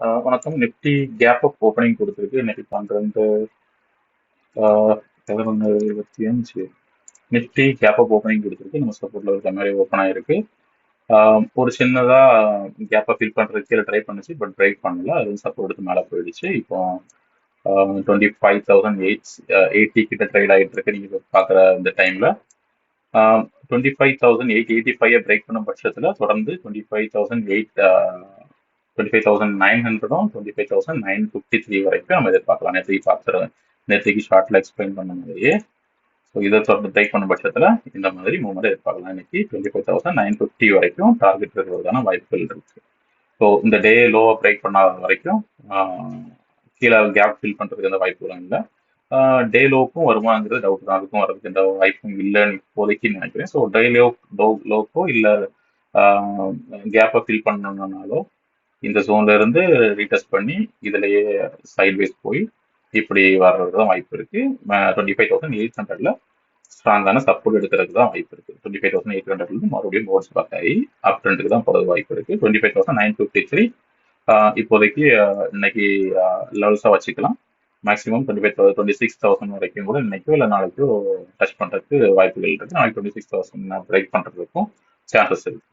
வணக்கம். Nifty gap up opening கொடுத்துருக்கு. இன்னைக்கு 12 11:25 நிஃப்டி கேப் அப் ஓப்பனிங் கொடுத்துருக்கு. நம்ம சப்போர்ட்ல இருக்க மாதிரி ஓப்பன் ஆயிருக்கு. ஒரு சின்னதா கேப்பை ஃபில் பண்றதுக்கு கீழே ட்ரை பண்ணுச்சு, பட் பிரேக் பண்ணல. அது சப்போர்ட் எடுத்து மேலே போயிடுச்சு. இப்போ 25,880 கிட்ட ட்ரேட் ஆகிட்டு இருக்கு. நீங்க பார்க்குற இந்த டைம்ல 25,885 பிரேக் பண்ணும் பட்சத்தில் தொடர்ந்து 25,900 25,953 வரைக்கும் நம்ம எதிர்பார்க்கலாம். நேற்றுக்கு ஷார்ட்ல எக்ஸ்பிளைன் பண்ண மாதிரியே. ஸோ இதை தொடர்ந்து பிரேக் பண்ணும் பட்சத்தில் இந்த மாதிரி மூவ்மெண்ட் எதிர்பார்க்கலாம். இன்னைக்கு 25,950 வரைக்கும் டார்கெட் இருக்கிறதுக்கான வாய்ப்புகள் இருக்கு. ஸோ இந்த டே லோவை பிரேக் பண்ண வரைக்கும் கீழே கேப் ஃபில் பண்ணுறதுக்கு எந்த வாய்ப்புகளும் இல்லை. டே லோக்கும் வருமானங்கிறது டவுட் தான். அதுக்கும் வரதுக்கு எந்த வாய்ப்பும் இல்லைன்னு இப்போதைக்கு நினைக்கிறேன். ஸோ டே லோக்கோ இல்லை கேப்பை ஃபில் பண்ணணும்னாலோ இந்த ஜோன்ல இருந்து ரீடெஸ்ட் பண்ணி இதுலயே சைட்வேஸ் போய் இப்படி வர்றது தான் வாய்ப்பு இருக்கு. 25,800ல ஸ்ட்ராங்கான சப்போர்ட் எடுக்கிறதுக்கு தான் வாய்ப்பு இருக்கு. 25,800 மறுபடியும் போர்ட்ஸ் பேக் ஆகி அப் ட்ரெண்டுக்கு தான் போறது வாய்ப்பு இருக்கு. 25,953 இப்போதைக்கு இன்னைக்கு லெவல்ஸா வச்சுக்கலாம். மேக்ஸிமம் 26,000 வரைக்கும் கூட இன்னைக்கோ இல்லை நாளைக்கோ டச் பண்றதுக்கு வாய்ப்புகள் இருக்கு. நாளைக்கு 26,000 பிரேக் பண்றதுக்கும் சான்சஸ் இருக்கு.